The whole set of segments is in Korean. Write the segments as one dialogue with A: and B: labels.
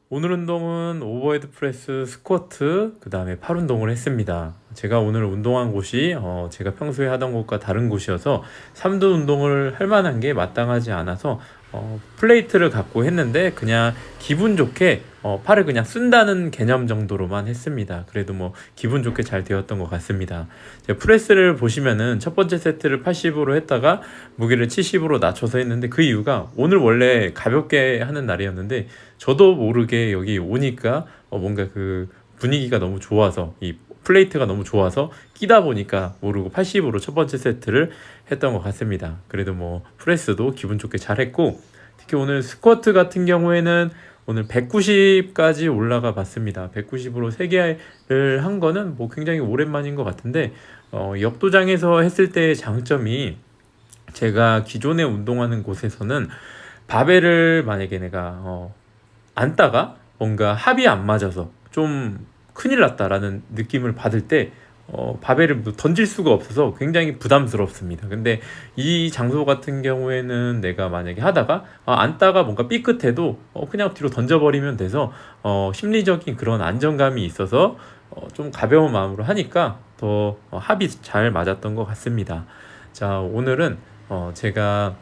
A: 오늘 운동은 오버헤드 프레스, 스쿼트, 그 다음에 팔 운동을 했습니다. 제가 오늘 운동한 곳이 제가 평소에 하던 곳과 다른 곳이어서 3두 운동을 할 만한 게 마땅하지 않아서 플레이트를 갖고 했는데 그냥 기분 좋게 팔을 그냥 쓴다는 개념 정도로만 했습니다. 그래도 뭐 기분 좋게 잘 되었던 것 같습니다. 프레스를 보시면은 첫 번째 세트를 80으로 했다가 무게를 70으로 낮춰서 했는데 그 이유가 오늘 원래 가볍게 하는 날이었는데 저도 모르게 여기 오니까 뭔가 그 분위기가 너무 좋아서 이 플레이트가 너무 좋아서 끼다 보니까 모르고 80으로 첫 번째 세트를 했던 것 같습니다. 그래도 뭐 프레스도 기분 좋게 잘 했고 특히 오늘 스쿼트 같은 경우에는 오늘 190까지 올라가 봤습니다. 190으로 3개를 한 거는 뭐 굉장히 오랜만인 것 같은데 역도장에서 했을 때의 장점이 제가 기존에 운동하는 곳에서는 바벨을 만약에 내가 앉다가 뭔가 합이 안 맞아서 좀 큰일 났다라는 느낌을 받을 때 바벨을 던질 수가 없어서 굉장히 부담스럽습니다. 근데 이 장소 같은 경우에는 내가 만약에 하다가 앉다가 뭔가 삐끗해도 그냥 뒤로 던져버리면 돼서 심리적인 그런 안정감이 있어서 좀 가벼운 마음으로 하니까 더 합이 잘 맞았던 것 같습니다. 자, 오늘은 제가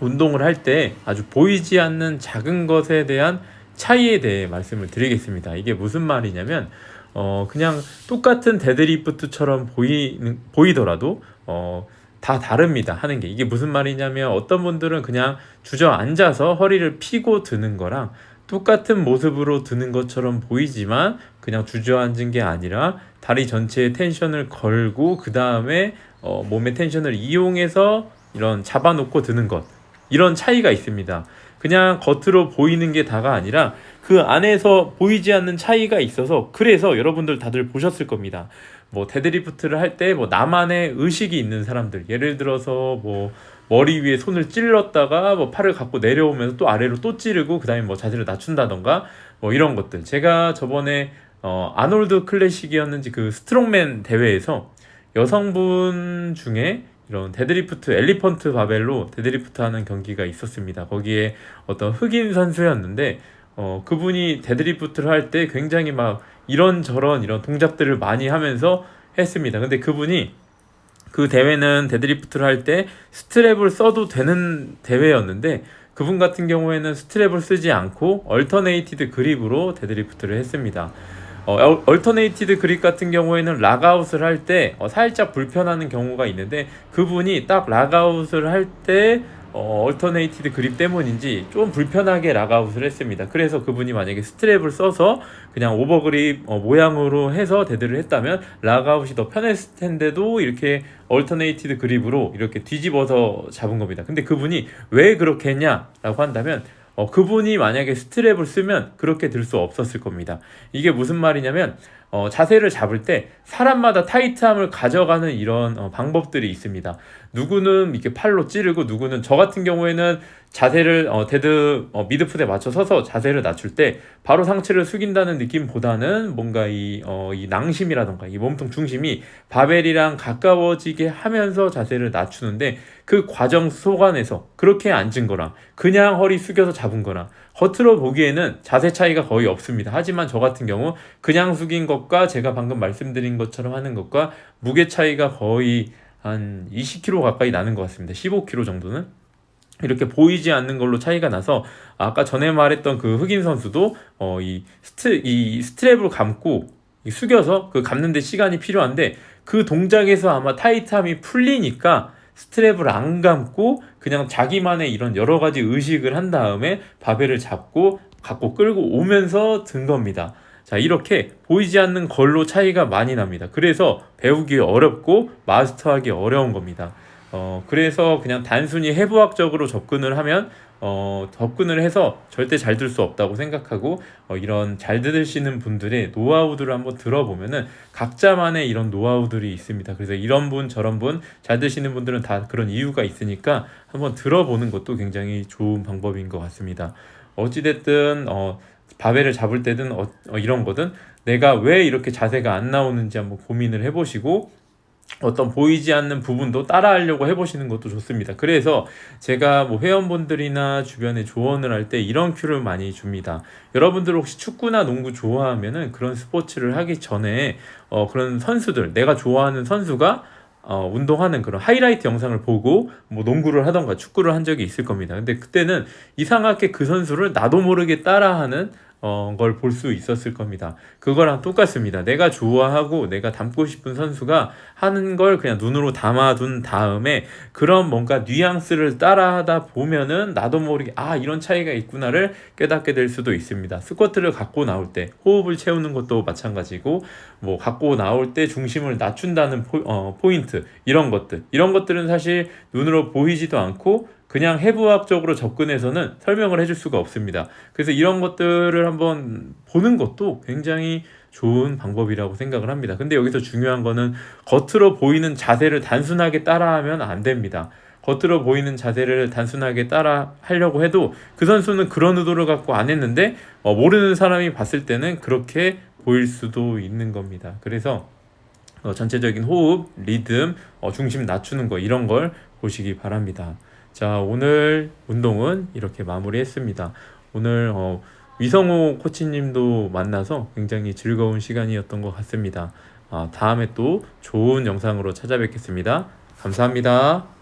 A: 운동을 할 때 아주 보이지 않는 작은 것에 대한 차이에 대해 말씀을 드리겠습니다. 이게 무슨 말이냐면 그냥 똑같은 데드리프트처럼 보이더라도 다 다릅니다. 하는 게 이게 무슨 말이냐면 어떤 분들은 그냥 주저앉아서 허리를 펴고 드는 거랑 똑같은 모습으로 드는 것처럼 보이지만 그냥 주저앉은 게 아니라 다리 전체에 텐션을 걸고 그 다음에 몸의 텐션을 이용해서 이런 잡아놓고 드는 것, 이런 차이가 있습니다. 그냥 겉으로 보이는 게 다가 아니라 그 안에서 보이지 않는 차이가 있어서, 그래서 여러분들 다들 보셨을 겁니다. 뭐 데드리프트를 할 때 뭐 나만의 의식이 있는 사람들, 예를 들어서 뭐 머리 위에 손을 찔렀다가 뭐 팔을 갖고 내려오면서 또 아래로 또 찌르고 그 다음에 뭐 자세를 낮춘다던가 뭐 이런 것들. 제가 저번에 아놀드 클래식이었는지 그 스트롱맨 대회에서 여성분 중에 이런 데드리프트, 엘리펀트 바벨로 데드리프트 하는 경기가 있었습니다. 거기에 어떤 흑인 선수였는데 그분이 데드리프트를 할 때 굉장히 막 이런저런 이런 동작들을 많이 하면서 했습니다. 근데 그분이 그 대회는 데드리프트를 할 때 스트랩을 써도 되는 대회였는데 그분 같은 경우에는 스트랩을 쓰지 않고 얼터네이티드 그립으로 데드리프트를 했습니다. 얼터네이티드 그립 같은 경우에는 락아웃을 할 때 살짝 불편하는 경우가 있는데 그분이 딱 락아웃을 할 때 얼터네이티드 그립 때문인지 좀 불편하게 락아웃을 했습니다. 그래서 그분이 만약에 스트랩을 써서 그냥 오버그립 모양으로 해서 데드를 했다면 락아웃이 더 편했을 텐데도 이렇게 얼터네이티드 그립으로 이렇게 뒤집어서 잡은 겁니다. 근데 그분이 왜 그렇게 했냐라고 한다면 그분이 만약에 스트랩을 쓰면 그렇게 들 수 없었을 겁니다. 이게 무슨 말이냐면 자세를 잡을 때 사람마다 타이트함을 가져가는 이런 방법들이 있습니다. 누구는 이렇게 팔로 찌르고 누구는, 저 같은 경우에는 자세를 데드 미드풋에 맞춰 서서 자세를 낮출 때 바로 상체를 숙인다는 느낌보다는 뭔가 이 낭심이라던가 이 몸통 중심이 바벨이랑 가까워지게 하면서 자세를 낮추는데 그 과정 속안에서 그렇게 앉은 거랑 그냥 허리 숙여서 잡은 거랑 겉으로 보기에는 자세 차이가 거의 없습니다. 하지만 저 같은 경우 그냥 숙인 것과 제가 방금 말씀드린 것처럼 하는 것과 무게 차이가 거의 한 20kg 가까이 나는 것 같습니다. 15kg 정도는. 이렇게 보이지 않는 걸로 차이가 나서 아까 전에 말했던 그 흑인 선수도 이 스트랩을 감고 숙여서 그 감는 데 시간이 필요한데 그 동작에서 아마 타이트함이 풀리니까 스트랩을 안 감고 그냥 자기만의 이런 여러 가지 의식을 한 다음에 바벨을 잡고 갖고 끌고 오면서 든 겁니다. 자, 이렇게 보이지 않는 걸로 차이가 많이 납니다. 그래서 배우기 어렵고 마스터하기 어려운 겁니다. 그래서 그냥 단순히 해부학적으로 접근을 하면 접근을 해서 절대 잘 들 수 없다고 생각하고 이런 잘 들으시는 분들의 노하우들을 한번 들어보면은 각자만의 이런 노하우들이 있습니다. 그래서 이런 분 저런 분 잘 드시는 분들은 다 그런 이유가 있으니까 한번 들어보는 것도 굉장히 좋은 방법인 것 같습니다. 어찌됐든 바벨을 잡을 때든 이런 거든 내가 왜 이렇게 자세가 안 나오는지 한번 고민을 해보시고 어떤 보이지 않는 부분도 따라하려고 해보시는 것도 좋습니다. 그래서 제가 뭐 회원분들이나 주변에 조언을 할 때 이런 큐를 많이 줍니다. 여러분들 혹시 축구나 농구 좋아하면은 그런 스포츠를 하기 전에 그런 선수들, 내가 좋아하는 선수가 운동하는 그런 하이라이트 영상을 보고 뭐 농구를 하던가 축구를 한 적이 있을 겁니다. 근데 그때는 이상하게 그 선수를 나도 모르게 따라하는 걸 볼 수 있었을 겁니다. 그거랑 똑같습니다. 내가 좋아하고 내가 닮고 싶은 선수가 하는 걸 그냥 눈으로 담아둔 다음에 그런 뭔가 뉘앙스를 따라하다 보면은 나도 모르게 이런 차이가 있구나를 깨닫게 될 수도 있습니다. 스쿼트를 갖고 나올 때 호흡을 채우는 것도 마찬가지고 뭐 갖고 나올 때 중심을 낮춘다는 포인트 이런 것들은 사실 눈으로 보이지도 않고 그냥 해부학적으로 접근해서는 설명을 해줄 수가 없습니다. 그래서 이런 것들을 한번 보는 것도 굉장히 좋은 방법이라고 생각을 합니다. 근데 여기서 중요한 거는 겉으로 보이는 자세를 단순하게 따라하면 안 됩니다. 겉으로 보이는 자세를 단순하게 따라 하려고 해도 그 선수는 그런 의도를 갖고 안 했는데 모르는 사람이 봤을 때는 그렇게 보일 수도 있는 겁니다. 그래서 전체적인 호흡, 리듬, 중심 낮추는 거 이런 걸 보시기 바랍니다. 자, 오늘 운동은 이렇게 마무리했습니다. 오늘 위성호 코치님도 만나서 굉장히 즐거운 시간이었던 것 같습니다. 다음에 또 좋은 영상으로 찾아뵙겠습니다. 감사합니다.